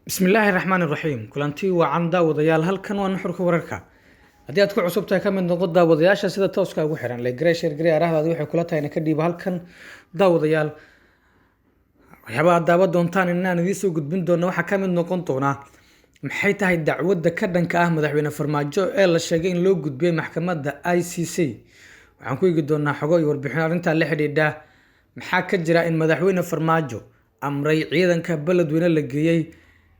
bismillaahi raxmaani raxiim kulantii wacan daawadayaal halkan waa nuxurka wararka haddii aad ku cusub tahay ka mid noqo daawadayaasha sida tooska ugu xiran legreeshergre arahdaadi waxay kula tahay ka dhiiba halkan daawadayaal waxyaaba aad daawa doontaan inaan idiin soo gudbin doono waxaa ka mid noqon doona maxay tahay dacwadda ka dhanka ah madaxweyne farmaajo ee la sheegay in loo gudbiyey maxkamadda ICC waxaan ku eegi doonaa xogo iyo warbixin arrintaa la xidhiidha maxaa ka jira in madaxweyne farmaajo amray ciidanka beledweyne la geeyey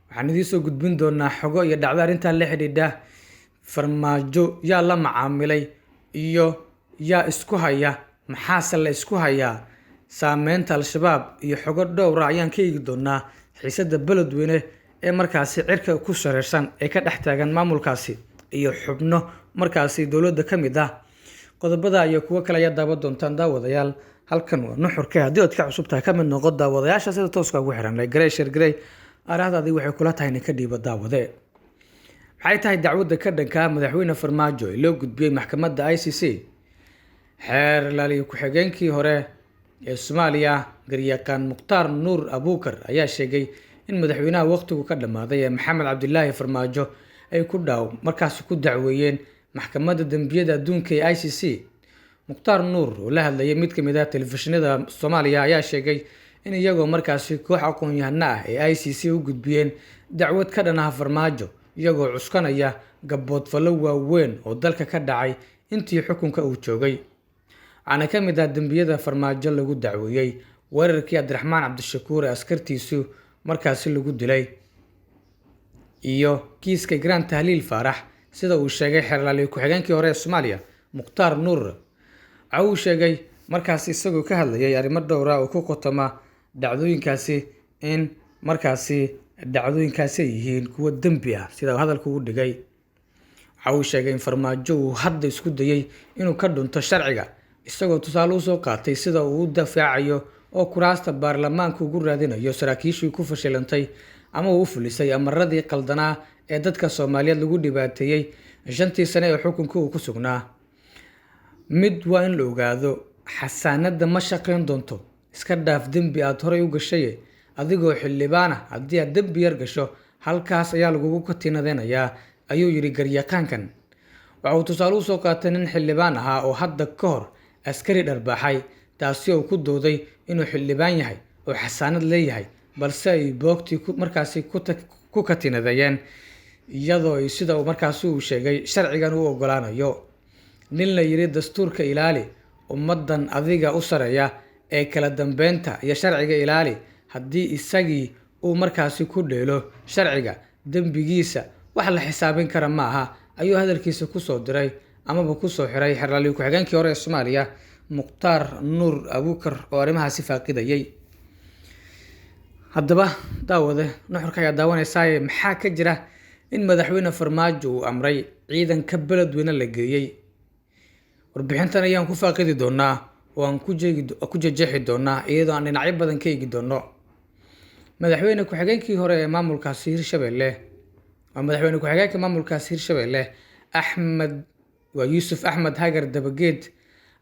waxaan idiin soo gudbin doonaa xogo iyo dhacdo arrintaa la xidhiidha farmaajo yaa la macaamilay iyo yaa isku haya maxaase la isku hayaa saameynta al-shabaab iyo xogo dhowra ayaan ka eegi doonaa xiisada beledweyne ee markaasi cirka ku shareersan ee ka dhex taagan maamulkaasi iyo xubno markaasi dowladda ka mid ah qodobada iyo kuwo kale ayaa daawa doontaan daawadayaal halkan waa nuxurka haddii aad ka cusub tahay ka mid noqo daawadayaasha sida tooska ugu xiran legreeshergrey arahdaadii waxay kula tahay in ka dhiiba daawade maxay tahay dacwadda ka dhanka ah madaxweyne farmaajo ee loo gudbiyey maxkamadda ICC xeer laaliye ku-xigeenkii hore ee Soomaaliya garyaqaan Mukhtaar Nuur Abuukar ayaa sheegay in madaxweynaha waqtigu ka dhamaaday ee Maxamed Cabdilaahi Farmaajo ay ku markaas ku dacweeyeen maxkamadda dambiyada adduunka ee ICC Mukhtaar Nuur oo la hadlayay mid ka mid ah telefishinada Soomaaliya ayaa sheegay in iyagoo markaasi koox aqoon-yahano ah ee ICC u gudbiyeen dacwad ka dhan ah Farmaajo iyagoo cuskanaya gaboodfallo waaweyn oo dalka ka dhacay intii xukunka uu joogay waxaana ka mid ah dambiyada Farmaajo lagu dacweeyey weerarkii Cabdiraxmaan Cabdishakuur ee askartiisu markaasi lagu dilay iyo kiiska Grant Tahliil Faarax sida uu sheegay xeer laaliye ku-xigeenkii hore ee Soomaaliya Mukhtaar Nuur waxa uu sheegay markaasi isagoo ka hadlayay arrimo dhowr ah oo ku qotoma dhacdooyinkaasi in markaasi dhacdooyinkaasi ay yihiin kuwo dembi ah sida hadalku u dhigay waxa uu sheegay in Farmaajo uu hadda isku dayay inuu ka dhunto sharciga isagoo tusaale u soo qaatay sida uu u dafaacayo oo kuraasta baarlamaanka ugu raadinayo saraakiishii ku fashilantay ama uu fulisay amaradii qaldanaa ee dadka Soomaaliyeed lagu dhibaateeyay 5 sano ee xukunka uu ku sugnaa mid waa in la ogaado xasaanada ma shaqeyn doonto iska dhaaf dembi aad horey u gashay adigoo xildhibaan ah haddii aad dembi yar gasho halkaas ayaa lagugu katinadeynayaa ayuu yiri garyaqaankan waxa uu tusaale u soo qaatay nin xildhibaan ahaa oo hadda ka hor askari dharbaaxay taasi oo ku dooday inuu xildhibaan yahay oo xasaanad leeyahay balse ay boogtii markaasi ku katinadeeyeen iyadoo sida uu markaasi uu sheegay sharcigan uu ogolaanayo nin la yiri dastuurka ilaali ummadan adiga u sareeya ee kala dambeynta iyo sharciga ilaali haddii isagii uu markaasi ku dheelo sharciga dembigiisa wax la xisaabin kara ma aha ayuu hadalkiisa ku soo diray amaba ku soo xiray xeer laaliye ku-xigeenkii hore ee Soomaaliya Mukhtaar Nuur Abuukar oo arrimahaasi faaqidayay haddaba daawade nuxurka ayaa daawanaysaa maxaa ka jira in madaxweyne Farmaajo uu amray ciidanka beledweyne la geeyey warbixintan ayaan ku faaqidi doonaa oo aan ku jeexi doonaa iyadoo aan dhinacyo badan ka eegi doono madaxweyne ku-xigeenkii hore ee maamulkaasi Hirshabelle madaxweyne ku-xigeenka maamulkaasi Hirshabelle Yuusuf Axmed Hagar Dabageed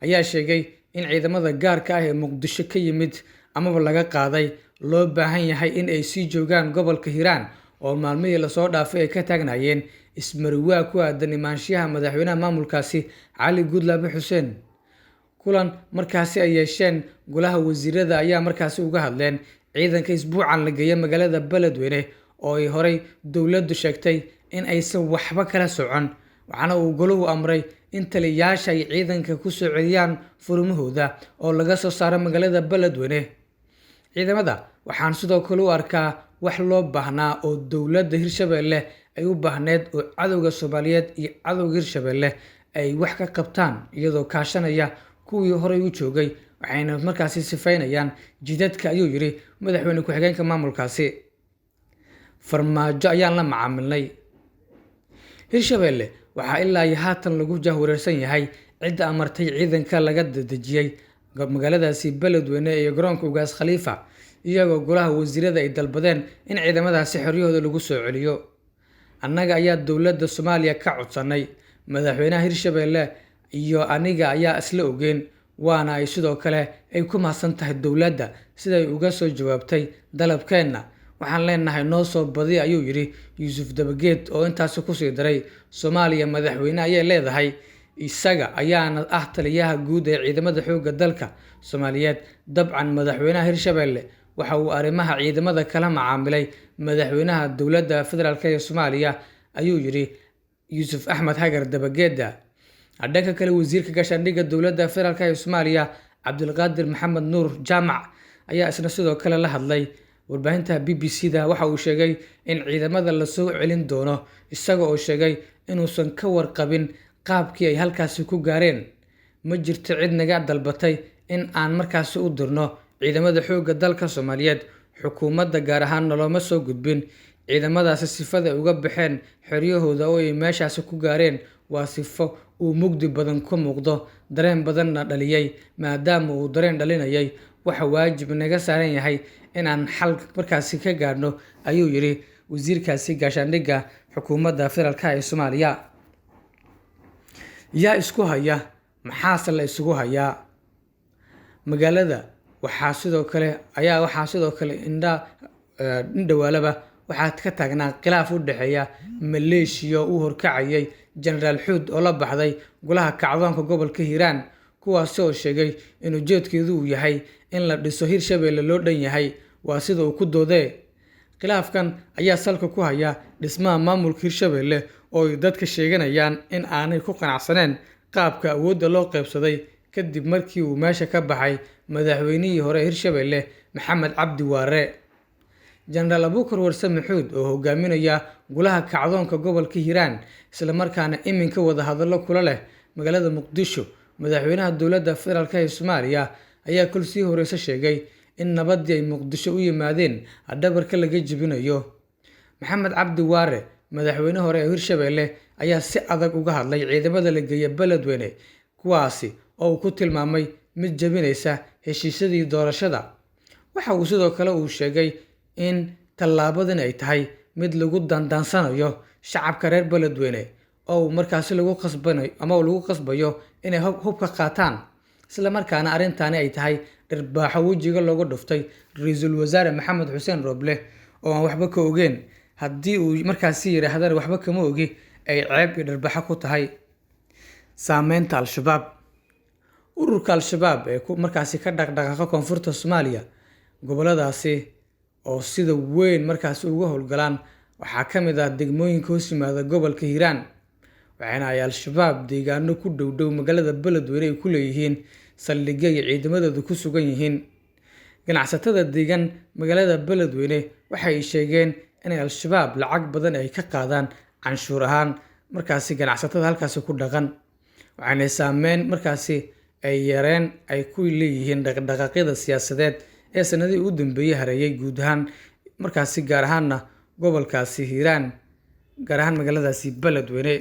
ayaa sheegay in ciidamada gaarka ah ee Muqdisho ka yimid amaba laga qaaday loo baahan yahay in ay sii joogaan gobolka Hiiraan oo maalmihii la soo dhaafay ay ka taagnayeen ismariwaa ku aadan imaanshiyaha madaxweynaha maamulkaasi Cali Gudlaabe Xuseen kulan markaasi ay yeesheen golaha wasiirada ayaa markaasi uga hadleen ciidanka isbuucan la geeyay magaalada beledweyne oo ay horey dowladdu sheegtay in aysan waxba kala socon waxaana uu goluhu amray in taliyayaasha ay ciidanka ku soo celiyaan furmahooda oo laga soo saaro magaalada beledweyne ciidamada waxaan sidoo kale u arkaa wax loo baahnaa oo dowladda Hirshabelle ay u baahneed oo cadowga Soomaaliyeed iyo cadowga Hirshabelle ay wax ka qabtaan iyadoo kaashanaya kuwii horey u joogay waxayna markaasi sifaynayaan jidadka ayuu yiri madaxweyne ku-xigeenka maamulkaasi Farmaajo ayaan la macaamilnay Hirshabelle waxaa ilaa haatan lagu jahwareersan yahay cidda amartay ciidanka laga dejiyay magaaladaasi beledweyne ee garoonka Ugaas Khalifa iyagoo golaha wasiirada ay dalbadeen in ciidamadaasi xoriyahooda lagu soo celiyo annaga ayaa dowladda Soomaaliya ka codsanay madaxweynaha Hirshabelle iyo aniga ayaa isla ogeen waana ay sidoo kale ay ku mahadsan tahay dowladda sida ay uga soo jawaabtay dalabkeena waxaan leenahay noo soo badi ayuu yidhi yuusuf dabageed oo intaasi kusii daray Soomaaliya madaxweyne ayay leedahay isaga ayaana ah taliyaha guud ee ciidamada xoogga dalka Soomaaliyeed. Dabcan madaxweynaha Hirshabelle waxa uu arrimaha ciidamada kala macaamilay madaxweynaha dowladda federaalk ee Soomaaliya ayuu yidhi Yuusuf Axmed Hagar Dabageeda. Dhanka kale wasiirka gaashaandhigga dowladda federaalk ee Soomaaliya Cabdulqaadir Maxamed Nuur Jaamac ayaa isna sidoo kale la hadlay warbaahinta BBC-da. Waxa uu sheegay in ciidamada la soo celin doono isaga oo sheegay inuusan ka warqabin qaabkii ay halkaasi ku gaareen. Ma jirto cid naga dalbatay in aan markaasi u dirno ciidamada xoogga dalka Soomaaliyeed. Xukuumadda gaar ahaan looma soo gudbin ciidamadaasi sifada uga baxeen xeryahooda oo ay meeshaasi ku gaareen waa sifo uu mugdi badan ku muuqdo, dareen badanna dhaliyay. Maadaama uu dareen dhalinayay, waxa waajib naga saaran yahay inaan xal markaasi ka gaarno ayuu yidhi wasiirkaasi gaashaandhigga xukuumadda federaalk ee Soomaaliya. Yaa isku haya, maxaase la isugu hayaa? Magaalada waxaa sidoo kale indhawaalaba waxaa ka taagnaa khilaaf u dhexeeya maleeshiya uu horkacayay Generaal Xuud oo la baxday golaha kacdoonka gobolka Hiiraan, kuwaasi oo sheegay in ujeedkeedu uu yahay in la dhiso Hirshabelle loo dhan yahay. Waa sida uu ku doodee. Khilaafkan ayaa salka ku haya dhismaha maamulka Hirshabelle oo ay dadka sheeganayaan in aanay ku qanacsaneen qaabka awoodda loo qaybsaday kadib markii uu meesha ka baxay madaxweynihii hore Hirshabelle Maxamed Cabdi Waare. Generaal Abuukar Warsame Xuud oo hogaaminaya golaha kacdoonka gobolka Hiiraan isla markaana iminka wada hadallo kula leh magaalada Muqdisho madaxweynaha dowladda federaalk ee Soomaaliya ayaa kol sii horeysa sheegay in nabadii ay Muqdisho u yimaadeen dhabarka laga jebinayo. Maxamed Cabdi Waare madaxweyne hore ee Hirshabelle ayaa si adag uga hadlay ciidamada la geeyay Beledweyne, kuwaasi oo uu ku tilmaamay mid jebinaysa heshiisyadii doorashada. Waxa uu sidoo kale uu sheegay in tallaabadan ay tahay mid lagu dandaansanayo shacabka reer Beledweyne oo markaasi lagu qasbayo inay hubka qaataan, isla markaana arrintaani ay tahay dhirbaaxo wejiga looga dhuftay Ra'iisul Wasaare Maxamed Xuseen Roble oo aan waxba ka ogeyn. Haddii uu markaasi yiraahdana waxba kama ogi, ay ceeb iyo dhirbaaxo ku tahay. Saameynta Al-Shabaab. Ururka Al-Shabaab ee markaasi ka dhaqdhaqaaqa koonfurta Soomaaliya goboladaasi oo sida weyn markaasi uga howlgalaan waxaa ka mid ah degmooyinka hoos yimaada gobolka Hiiraan, waxaana ay Al-Shabaab deegaano ku dhow magaalada Beledweyne ay ku leeyihiin saldhigyo ay ciidamadoodu ku sugan yihiin. Ganacsatada deegaan magaalada Beledweyne waxay sheegeen in Al-Shabaab lacag badan ay ka qaadaan canshuur ahaan markaasi ganacsatada halkaasi ku dhaqan, waxaana saameyn markaasi ay yareen ay ku leeyihiin dhaqdhaqaaqyada siyaasadeed ee sanadihii u dambeeyay hareeyay guud ahaan markaasi gaar ahaanna gobolkaasi Hiiraan, gaar ahaan magaaladaasi Beledweyne.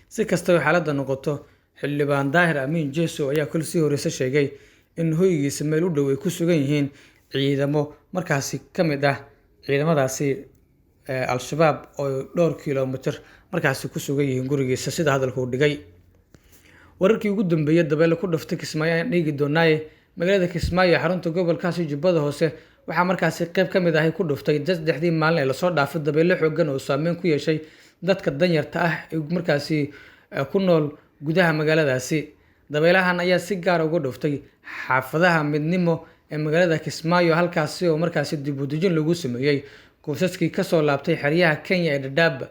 Si kastaba xaaladda noqoto, xildhibaan Daahir Amiin Jeeso ayaa kol sii horeysa sheegay in hoygiisa meel u dhow ay ku sugan yihiin ciidamo markaasi ka mid ah ciidamadaasi Al-Shabaab oo dhowr kiiloomitir markaasi ku sugan yihiin gurigiisa sida hadalka uu dhigay. Wararkii ugu dambeeyay dabeele ku dhuftay Kismaayo ayaan dhigi doonaa. Magaalada Kismaayo xarunta gobolkaasi Jubbada Hoose waxaa markaasi qayb ka mid ah ku dhuftay saddexdii maalin ee lasoo dhaafay dabeele xooggan oo saameyn ku yeeshay dadka danyarta ah ee markaasi ku nool gudaha magaaladaasi. Dabeelahan ayaa si gaar ah uga dhuftay xaafadaha Midnimo ee magaalada Kismaayo, halkaasi oo markaasi dib u dejin lagu sameeyay qoysaskii ka soo laabtay xeryaha Kenya ee Dadaab.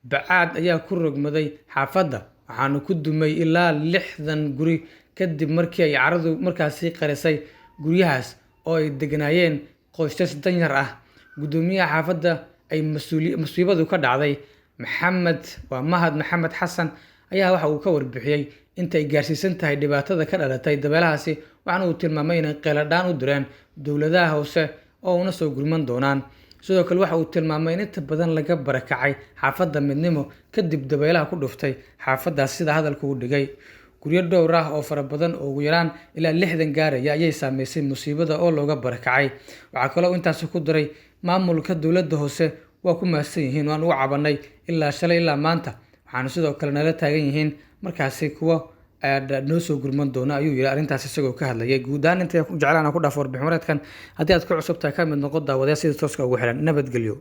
Bacaad ayaa ku rogmaday xaafadda, waxaana ku dumay ilaa 60 guri kadib markii ay caradu markaasi qarisay guryahaas oo ay deganaayeen qoysas danyar ah. Gudoomiyaha xaafadda ay masiibadu ka dhacday Mahad Maxamed Xasan ayaa waxa uu ka warbixiyay inta ay gaarsiisan tahay dhibaatada ka dhalatay dabeelahaasi, waxaana uu tilmaamay inay qeeladhaan u direen dowladaha hoose oo una soo gurman doonaan. Sidoo kale waxa uu tilmaamay in inta badan laga barakacay xaafadda Midnimo kadib dabeelaha ku dhuftay xaafaddaas sida hadalka uu dhigay. Guryo dhowr ah oo fara badan oo ugu yaraan ilaa 60 gaaraya ayay saameysay musiibada oo looga barakacay. Waxaa kaloo intaas ku daray maamulka dowladda hoose waa ku mahadsan yihiin, waan ugu cabanay ilaa shalay ilaa maanta, waxaana sidoo kale nala taagan yihiin markaasi kuwa noo soo gurman doona ayuu yiri arrintaas isagoo ka hadlayay. Guud ahaan inta ku jeclaan ku dhaaf warbixin wareedkan haddii aad ku cusub tahay ka mid noqo daawadayaal sida tooska ugu xiran. Nabadgelyo.